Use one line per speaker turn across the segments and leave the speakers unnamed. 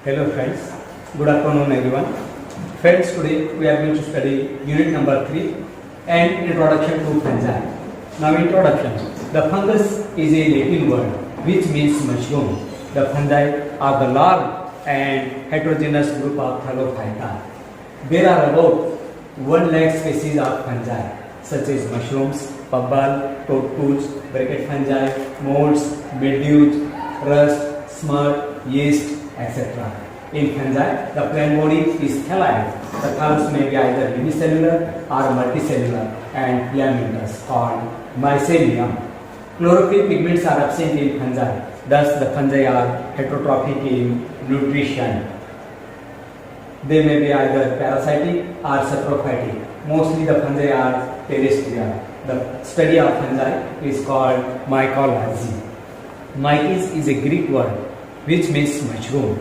Hello friends, good afternoon everyone. Friends, today we are going to study unit number 3 and introduction to fungi. Now introduction. The fungus is a Latin word which means mushroom. The fungi are the large and heterogeneous group of Thallophyta. There are about 1 lakh species of fungi such as mushrooms, pubbal, toadstools, bracket fungi, molds, mildews, rust, smut, yeast, etc. In fungi, the plant body is thalloid. The thallus may be either unicellular or multicellular and filamentous called mycelium. Chlorophyll pigments are absent in fungi. Thus, the fungi are heterotrophic in nutrition. They may be either parasitic or saprophytic. Mostly the fungi are terrestrial. The study of fungi is called mycology. Myces is a Greek word which means mushroom.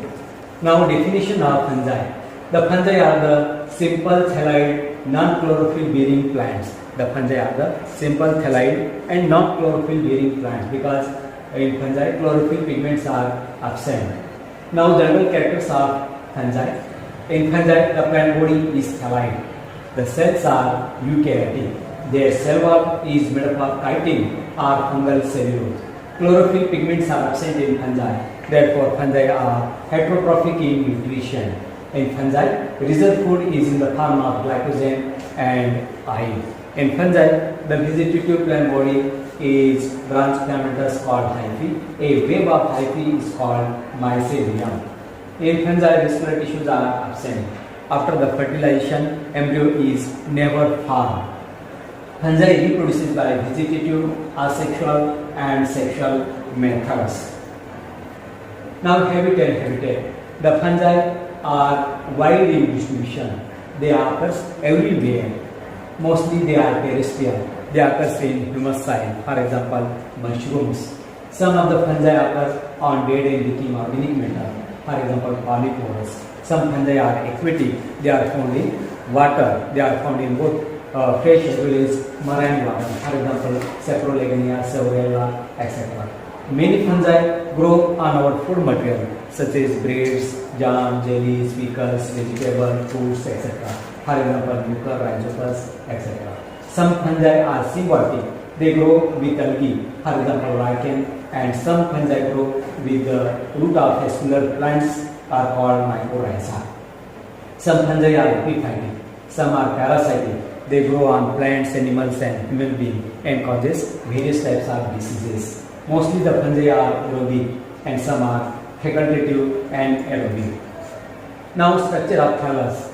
Now definition of fungi. The fungi are the simple thalloid non-chlorophyll bearing plants. The fungi are the simple thalloid and non-chlorophyll bearing plants because in fungi chlorophyll pigments are absent. Now general characters of fungi. In fungi the plant body is thalloid. The cells are eukaryotic. Their cell wall is made up of chitin or fungal cellulose. Chlorophyll pigments are absent in fungi. Therefore, fungi are heterotrophic in nutrition. In fungi, reserve food is in the form of glycogen and iron. In fungi, the vegetative plant body is branch filamentous called hyphae. A web of hyphae is called mycelium. In fungi, vascular tissues are absent. After the fertilization, embryo is never formed. Fungi reproduces by vegetative, asexual and sexual methods. Now habitat. The fungi are wide in distribution. They occur everywhere. Mostly they are terrestrial. They occur in humus soil. For example, mushrooms. Some of the fungi occur on dead and decaying organic matter. For example, polypores. Some fungi are aquatic. They are found in water. They are found in both fresh as well as marine water. For example, Saprolegnia, Saurella, etc. Many fungi grow on our food material such as breads, jam, jellies, pickles, vegetables, fruits, etc. For example, mucor, rhizopus, etc. Some fungi are symbiotic. They grow with algae, for example, lichen, and some fungi grow with the root of vascular plants are called mycorrhiza. Some fungi are epiphytic. Some are parasitic. They grow on plants, animals, and human beings and causes various types of diseases. Mostly the fungi are aerobic and some are facultative and aerobic. Now structure of thallus.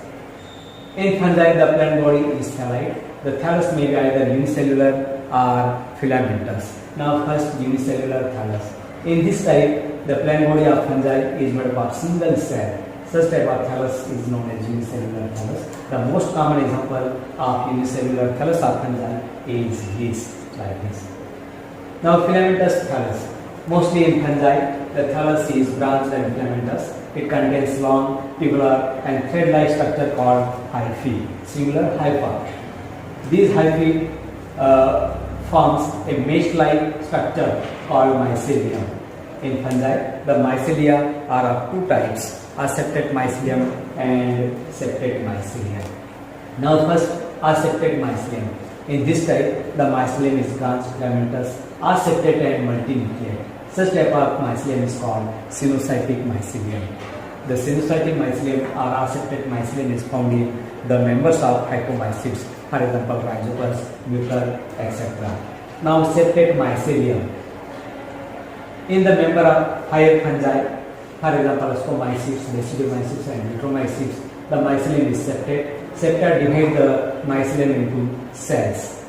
In fungi the plant body is thalloid. The thallus may be either unicellular or filamentous. Now first unicellular thallus. In this type the plant body of fungi is made up of single cell. Such type of thallus is known as unicellular thallus. The most common example of unicellular thallus of fungi is this, like this. Now filamentous thallus. Mostly in fungi, the thallus is branched and filamentous. It contains long, tubular and thread-like structure called hyphae. Singular hypha. These hyphae forms a mesh-like structure called mycelium. In fungi, the mycelia are of two types, aseptate mycelium and septate mycelium. Now first, aseptate mycelium. In this type, the mycelium is branched, filamentous, aseptate and multinucleate. Such type of mycelium is called sinusoidal mycelium. The sinusoidal mycelium or aseptate mycelium is found in the members of hyphomycetes, for example, rhizopus, mucor, etc. Now septate mycelium. In the member of higher fungi, for example, ascomycetes, basidiomycetes and mitromycetes, the mycelium is septate. Septa divide the mycelium into cells.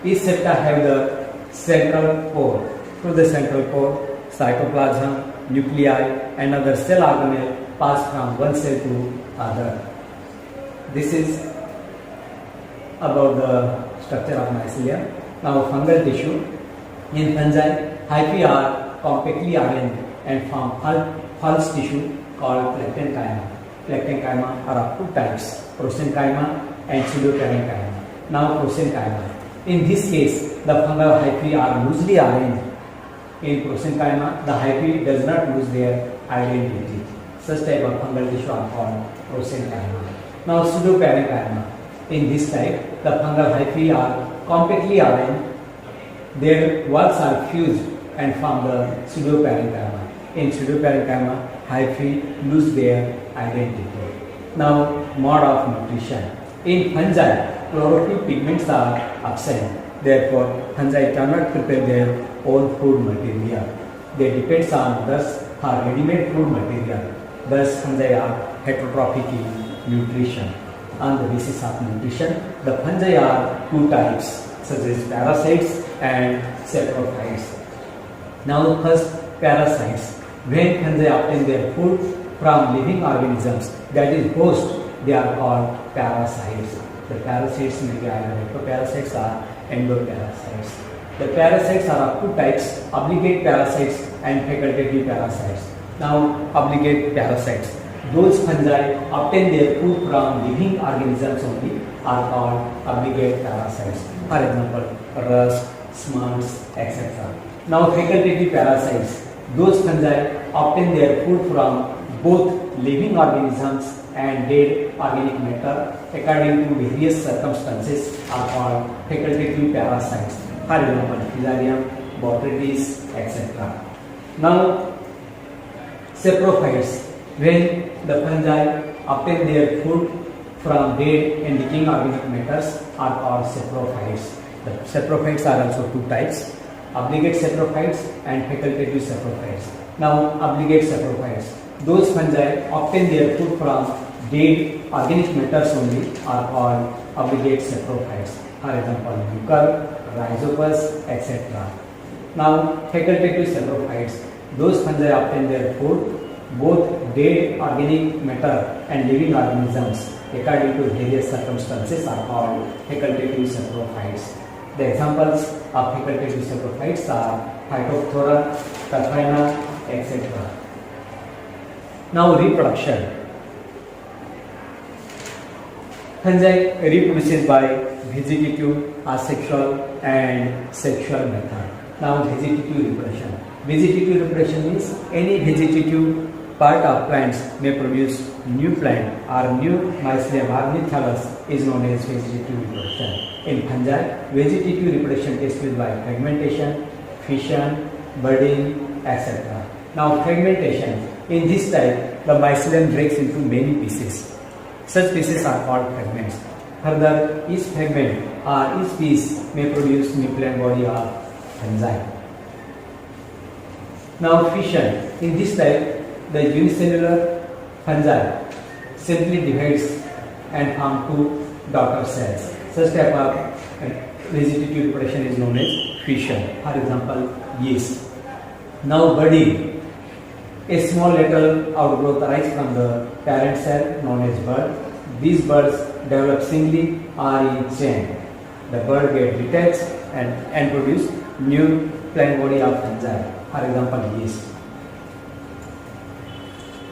Each septa have the central core. Through the central core, cytoplasm, nuclei and other cell organelle pass from one cell to other. This is about the structure of mycelium. Now fungal tissue. In fungi, hyphae are compactly arranged and form pulse tissue called placentyma. Placentyma are of two types, prosenchyma and pseudoparenchyma. Now prosenchyma. In this case, the fungal hyphae are loosely arranged. In prosenchyma, the hyphae does not lose their identity. Such type of fungal tissue are called prosenkyma. Now pseudoparenchyma. In this type, the fungal hyphae are compactly arranged. Their walls are fused and form the pseudoparenchyma. In pseudoparenchyma, hyphae lose their identity. Now, mode of nutrition. In fungi, chlorophyll pigments are absent. Therefore, fungi cannot prepare their own food material. They depend on thus ready-made food material. Thus, fungi are heterotrophic in nutrition. On the basis of nutrition, the fungi are two types, such as parasites and saprophytes. Now, first, parasites. When fungi obtain their food from living organisms, that is host, they are called parasites. The parasites may be either ectoparasites or endoparasites. The parasites are of two types, obligate parasites and facultative parasites. Now, obligate parasites. Those fungi obtain their food from living organisms only are called obligate parasites. For example, rust, smutts, etc. Now, facultative parasites. Those fungi obtain their food from both living organisms and dead organic matter according to various circumstances are called facultative parasites. For example, Fusarium, Botrytis, etc. Now, saprophytes. When the fungi obtain their food from dead and decaying organic matters are called saprophytes. The saprophytes are also two types, obligate saprophytes and facultative saprophytes. Now, obligate saprophytes. Those fungi obtain their food from dead organic matters only are called obligate saprophytes. For example, Euchre, Rhizopus, etc. Now, facultative saprophytes. Those fungi obtain their food both dead organic matter and living organisms according to various circumstances are called facultative saprophytes. The examples of facultative saprophytes are Phytophthora, Catharina, etc. Now, reproduction. Fungi reproduces by vegetative, asexual and sexual method. Now, vegetative reproduction. Vegetative reproduction means any vegetative part of plants may produce new plant or new mycelium or new thallus is known as vegetative reproduction. In fungi, vegetative reproduction takes place by fragmentation, fission, budding, etc. Now, fragmentation. In this type, the mycelium breaks into many pieces. Such pieces are called fragments. Further, each fragment or each piece may produce new plant body of fungi. Now, fission. In this type, the unicellular fungi simply divides and form two daughter cells. Such type of vegetative reproduction is known as fission. For example, yeast. Now, budding. A small lateral outgrowth arises from the parent cell known as bud. These buds develop singly or in chain. The bud gets detached and produce new plant body of fungi. For example, yeast.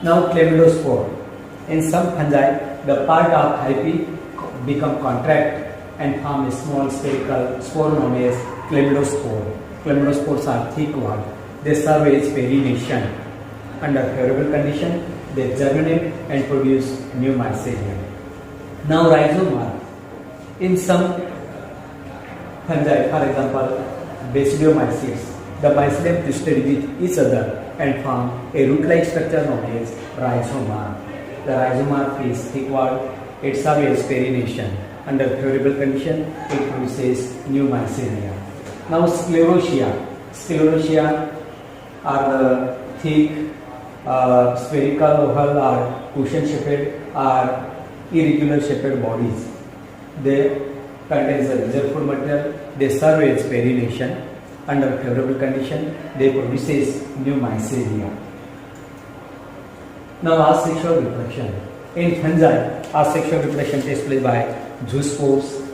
Now, chlamydospore. In some fungi, the part of hyphae become contract and form a small spherical spore known as chlamydospore. Chlamydospores are thick-walled. They serve as perennation. Under favorable condition, they germinate and produce new mycelium. Now, rhizoma. In some fungi, for example, Basidiomycetes, the mycelium twisted with each other and form a root-like structure known as rhizoma. The rhizoma is thick-walled. It serves as perennation. Under favorable condition, it produces new mycelia. Now, sclerotia. Sclerotia are the thick, spherical, oval or cushion-shaped or irregular-shaped bodies. They contain the reserve food material. They serve as perennation. Under favorable condition, they produces new mycelia. Now, asexual reproduction. In fungi, asexual reproduction takes place by zoospores,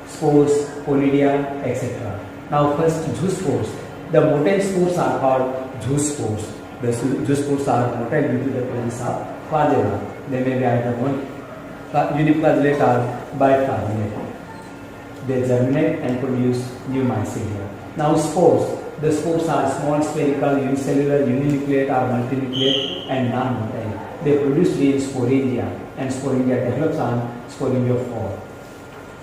spores, conidia, etc. Now, first zoospores. The motile spores are called zoospores. The zoospores are motile due to the presence of flagella. They may be either uniflagellate or biflagellate. They germinate and produce new mycelia. Now, spores. The spores are small, spherical, unicellular, uninucleate or multinucleate and non-motile. they produce in sporangia, and sporangia develops on sporangiophore.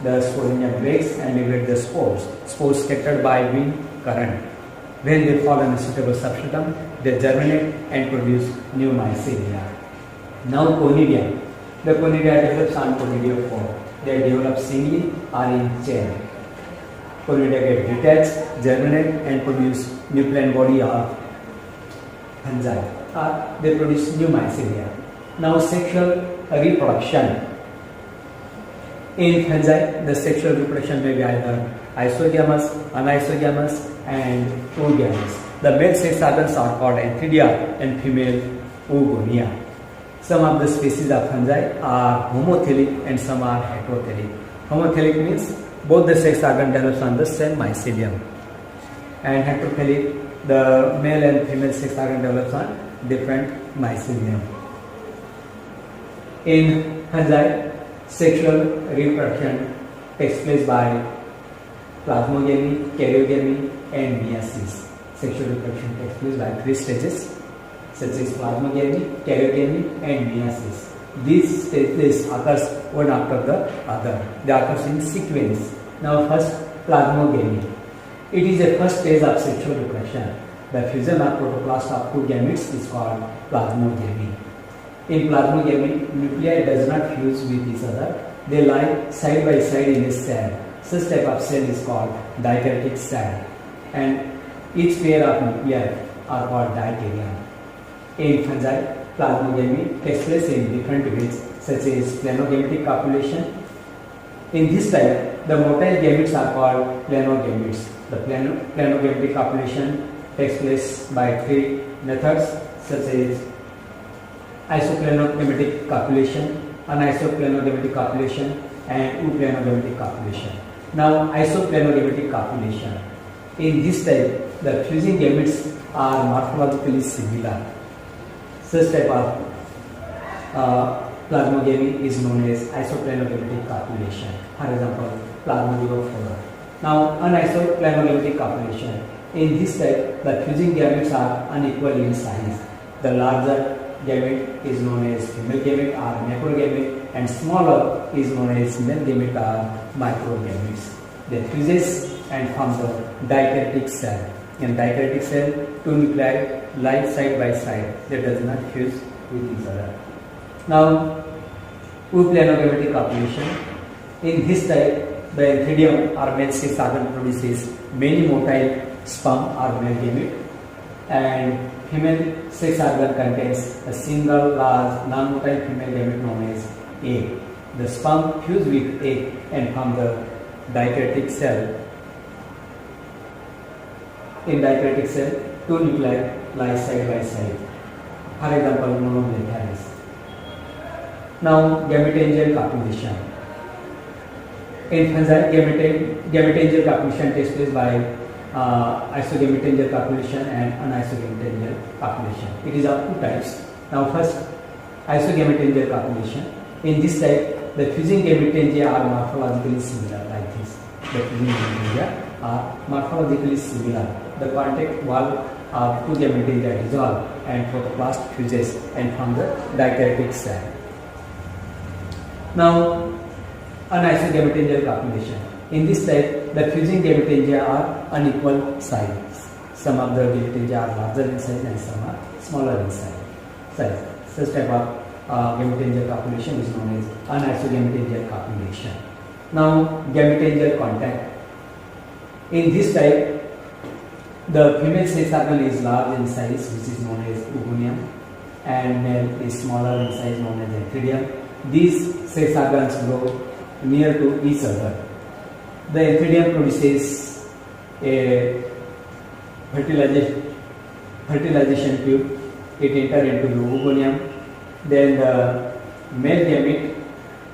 The sporangia breaks and liberate the spores. Spores scattered by wind current. When they fall on a suitable substratum, they germinate and produce new mycelia. Now conidia. The conidia develops on conidiophore. They develop singly or in chain. Conidia get detached, germinate and produce new plant body of fungi. They produce new mycelia. Now sexual reproduction. In fungi, the sexual reproduction may be either isogamous, anisogamous, and oogamous. The male sex organs are called antheridia and female oogonia. Some of the species of fungi are homothelic and some are heterothelic. Homothelic means both the sex organ develops on the same mycelium, and heterothelic, the male and female sex organ develops on different mycelium. In fungi, sexual reproduction takes place by plasmogamy, karyogamy, and meiosis. Sexual reproduction takes place by 3 stages, such as plasmogamy, karyogamy, and meiosis. These stages occurs one after the other. They occur in sequence. Now first, plasmogamy. It is the first stage of sexual reproduction. The fusion of protoplast of 2 gametes is called plasmogamy. In plasmogamy, nuclei does not fuse with each other. They lie side by side in a cell. Such type of cell is called dikaryotic cell, and each pair of nuclei are called dikaryon. In fungi, plasmogamy takes place in different ways, such as planogametic copulation. In this type, the motile gametes are called planogametes. The planogametic copulation takes place by 3 methods, such as isoplanogametic copulation, anisoplanogametic copulation, and euplanogametic copulation. Now, isoplanogametic copulation. In this type, the fusing gametes are morphologically similar. Such type of plasmogamy is known as isoplanogametic copulation. For example, plasmodiophora. Now, anisoplanogametic copulation. In this type, the fusing gametes are unequal in size. The larger gamete is known as female gamete or macrogamete, and smaller is known as male gamete or microgametes. They fuses and form the dikaryotic cell. In dikaryotic cell, 2 nuclei lie side by side. They does not fuse with each other. Now, euplanogametic copulation. In this type, the antheridium or male sex organ produces many motile sperm or male gamete, and female sex organ contains a single large non-motile female gamete known as egg. The sperm fuse with egg and form the dikaryotic cell. In dikaryotic cell, 2 nuclei lie side by side. For example, mononuclearis. Now, gametangial copulation. In fungi, gametangial copulation takes place by isogametangial copulation and anisogametangial copulation. It is of 2 types. Now, first, isogametangial copulation. In this type, the fusing gametangia are morphologically similar, like this. The fusing gametangia are morphologically similar. The contact wall of 2 gametangia dissolve and protoplast fuses and form the dikaryotic cell. Now, anisogametangial copulation. In this type, the fusing gametangia are unequal size. Some of the gametangia are larger in size and some are smaller in size. Such type of gametangial copulation is known as anisogametangial copulation. Now, gametangial contact. In this type, the female sex organ is large in size, which is known as oogonium, and male is smaller in size, known as antheridium. These sex organs grow near to each other. The antheridium produces a fertilization tube. It enters into the oogonium. Then the male gamete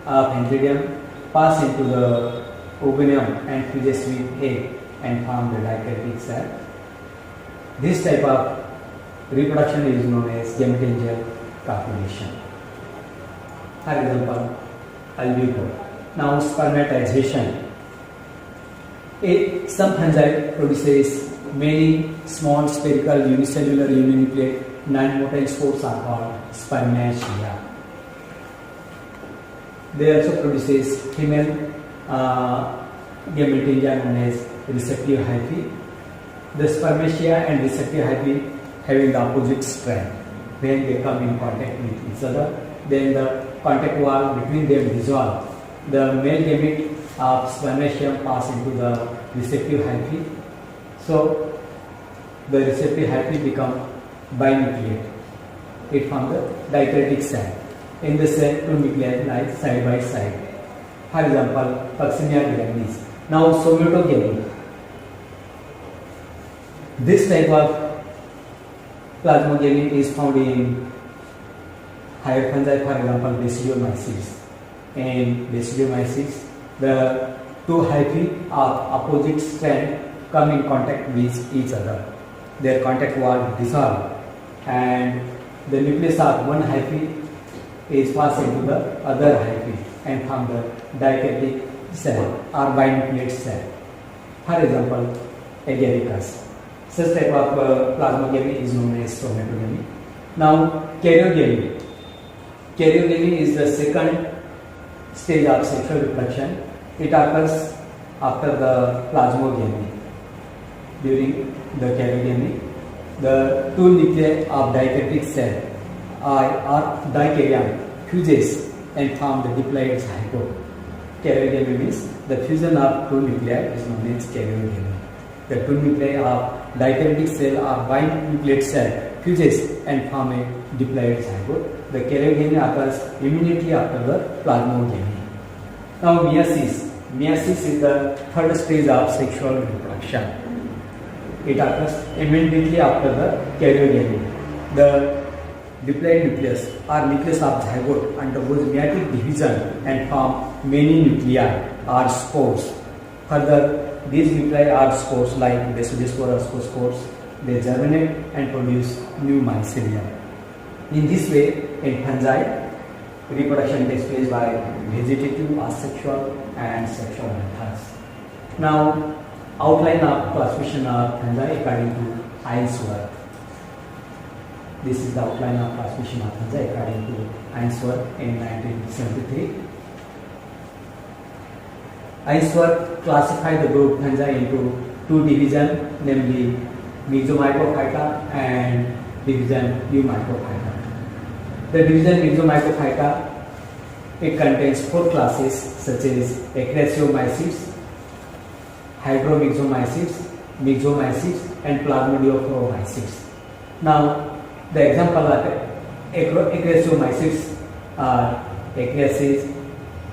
of antheridium pass into the oogonium and fuses with egg and form the dikaryotic cell. This type of reproduction is known as gametangial copulation. For example, albuco. Now, spermatization. Some fungi produces many small spherical unicellular uninucleate non-motile spores are called spermatia. They also produces female gametangia known as receptive hyphae. The spermatia and receptive hyphae having the opposite strand. When they come in contact with each other, then the contact wall between them dissolve. The male gamete of spermatium pass into the receptive hyphae. So the receptive hyphae become binucleate. It forms the dichromatic cell. In the cell, two nuclei lie side by side. For example, Puccinia grandis. Now, somatogamy. This type of plasmogamy is found in higher fungi, for example, Basidiomycetes. In Basidiomycetes, the two hyphae of opposite strand come in contact with each other. Their contact wall dissolve, and the nucleus of one hyphae is passed into the other hyphae and form the dichromatic cell or binucleate cell. For example, agaricus. Such type of plasmogamy is known as somatogamy. Now, karyogamy. Karyogamy is the second stage of sexual reproduction. It occurs after the plasmogamy. During the karyogamy, the two nuclei of dichromatic cell or dikaryon fuses and form the diploid zygote. Karyogamy means the fusion of two nuclei is known as karyogamy. The two nuclei of dichromatic cell or binucleate cell fuses and form a diploid zygote. The karyogamy occurs immediately after the plasmogamy. Now, meiosis. Meiosis is the third stage of sexual reproduction. It occurs immediately after the karyogamy. The diploid nucleus or nucleus of zygote undergoes meiotic division and form many nuclei or spores. Further, these nuclei are spores like Basidiospore or spores. They germinate and produce new mycelium. In this way, in fungi, reproduction takes place by vegetative, asexual, and sexual methods. Now, outline of classification of fungi according to Ainsworth. This is the outline of classification of fungi according to Ainsworth in 1973. Ainsworth classified the group fungi into two divisions, namely Myxomycophyta and division Eumycophyta. The division Myxomycophyta, it contains four classes such as Acrasiomycetes, Hydromyxomycetes, Myxomycetes, and Plasmodiophromycetes. Now, the example of Acrasiomycetes are Acrasis,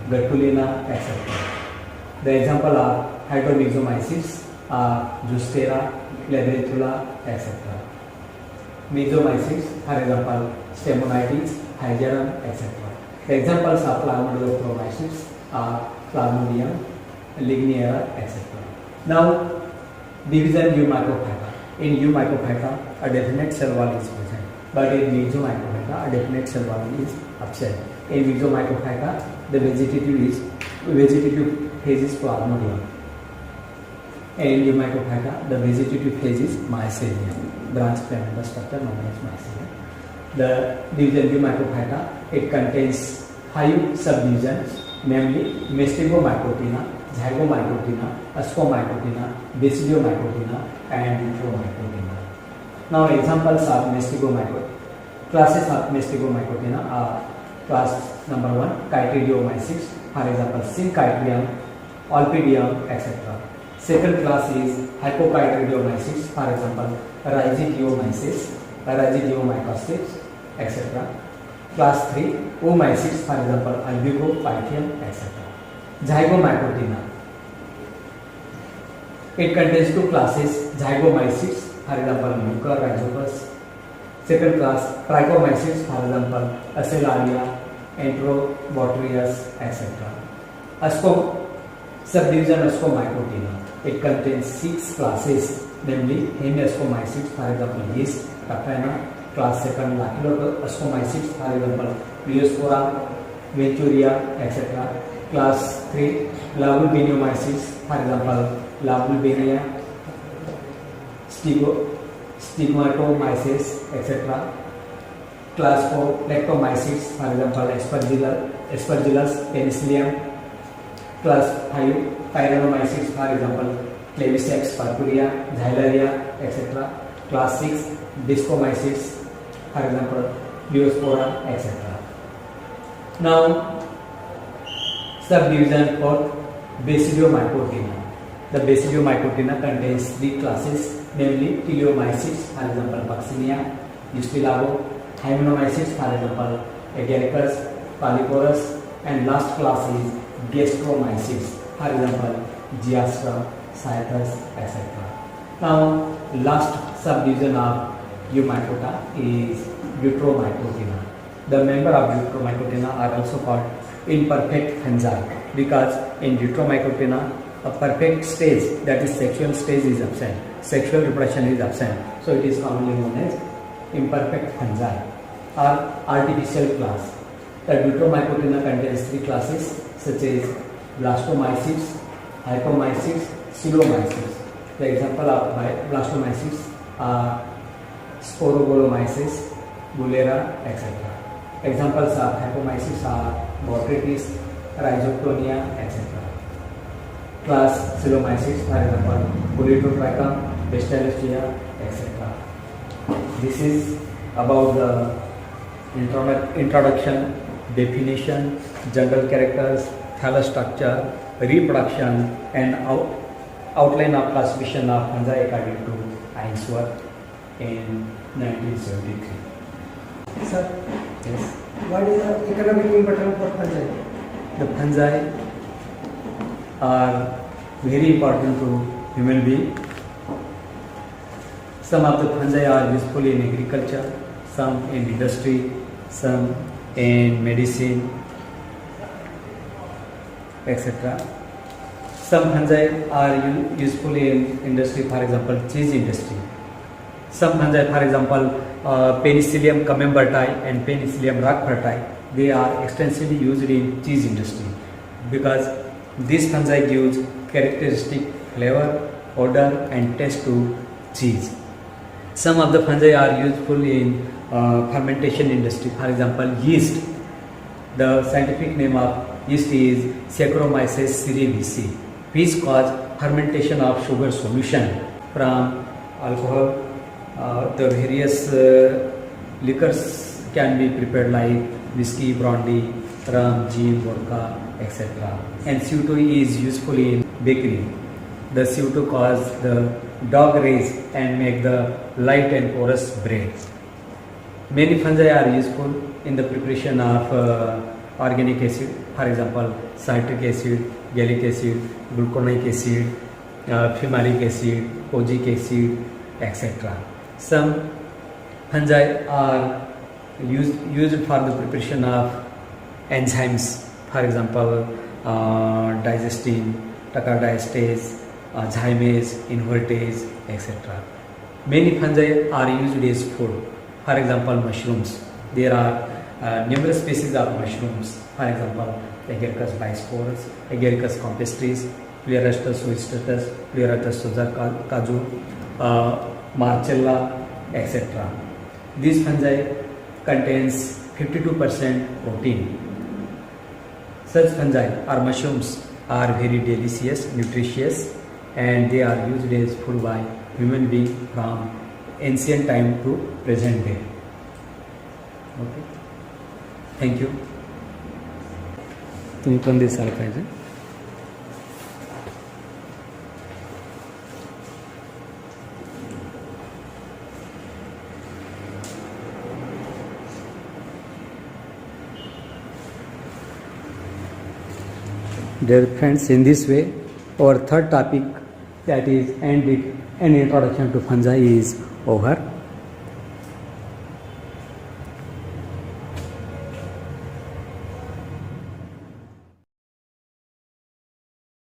Gatulina, etc. The example of Hydromyxomycetes are Zostera, Labyrinthula, etc. Myxomycetes, for example, Stamonites, Hygerum, etc. The examples of Plasmodiophromycetes are Plasmodium, Ligniera, etc. Now, division Eumycophyta. In Eumycophyta, a definite cell wall is present, but in Myxomycophyta, a definite cell wall is absent. In Myxomycophyta, the vegetative phase is Plasmodium. In Eumycophyta, the vegetative phase is mycelium, branch pyramidal structure known as mycelium. The division Eumycophyta, it contains 5 subdivisions, namely Mestigomycotina, Zygomycotina, Ascomycotina, Basidiomycotina, and Eutromycotina. Now, examples of Mestigomycotina. Classes of Mestigomycotina are class number 1, Chytridiomycetes, for example, Synchytrium, Olpidium, etc. Second class is Hypochytridiomycetes, for example, Rhizidiomycetes, Rhizidiomycostates, etc. Class 3, Oomycetes, for example, Albugo, Pythium, etc. Zygomycotina. It contains 2 classes, Zygomycetes, for example, Mucor, Rhizopus. Second class, Trichomycetes, for example, Acelaria, Enterobotrys, etc. Subdivision Ascomycotina. It contains 6 classes, namely Hemiascomycetes, for example, yeast, Taphena. Class 2, Lactyloscomycetes, for example, Pleospora, Venturia, etc. Class 3, Labulbineomycetes, for example, Labulbinea, Stigmatomyces, etc. Class 4 lactomycetes, for example Aspergillus penicillium. Class 5 pyranomycetes, for example Claviceps purpurea, Xylaria, etc. Class 6 Discomycetes, for example Leospora, etc. Now subdivision for Basidiomycotina. The Basidiomycotina contains three classes, namely Teleomycetes, for example Buccinia, Eustylago, Hymenomycetes, for example Agaricus, Polyporus, and last class is Gastromycetes, for example Geostra, Cythus, etc. Now last subdivision of Eumycota is Eutromycotina. The member of Eutromycotina are also called imperfect fungi because in Eutromycotina a perfect stage, that is sexual stage, is absent. Sexual reproduction is absent. So it is commonly known as imperfect fungi or artificial class. The Eutromycotina contains three classes such as Blastomycetes, Hypomycetes, Coelomycetes. The example of Blastomycetes are Sporogolomyces, Bulera, etc. Examples of Hypomycetes are Botrytis, Rhizoctonia, etc. Class Coelomycetes, for example Polytotrichum, Bestialistia, etc. This is about the introduction, definition, general characters, thallus structure, reproduction, and outline of classification of fungi according to Ainsworth in 1973.
Sir,
Yes.
what is the economic importance for fungi?
The fungi are very important to human being. Some of the fungi are useful in agriculture, some in industry, some in medicine, etc. Some fungi are useful in industry, for example cheese industry. Some fungi, for example Penicillium camemberti and Penicillium roqueforti, they are extensively used in cheese industry because these fungi gives characteristic flavor, odor and taste to cheese. Some of the fungi are useful in fermentation industry, for example yeast. The scientific name of yeast is Saccharomyces cerevisiae, which cause fermentation of sugar solution from alcohol. The various liquors can be prepared like whiskey, brandy, rum, gin, vodka, etc. And CO2 is useful in bakery. The CO2 cause the dog rays and make the light and porous bread. Many fungi are useful in the preparation of organic acid, for example citric acid, gallic acid, gluconic acid, fumaric acid, kojic acid, etc. Some fungi are used for the preparation of enzymes, for example digestin, tacardioestase, zymase, invertase, etc. Many fungi are used as food, for example mushrooms. There are numerous species of mushrooms, for example Agaricus bisporus, Agaricus campestris, Pleurastus zoystratus, Pleuratus kaju, Marcella, etc. These fungi contains 52% protein. Such fungi or mushrooms are very delicious, nutritious, and they are used as food by human beings from ancient time to present day. Okay. Thank you. तुम्ही पण दिसायला पाहिजे. Dear friends, in this way, our third topic, that is an introduction to fungi, is over.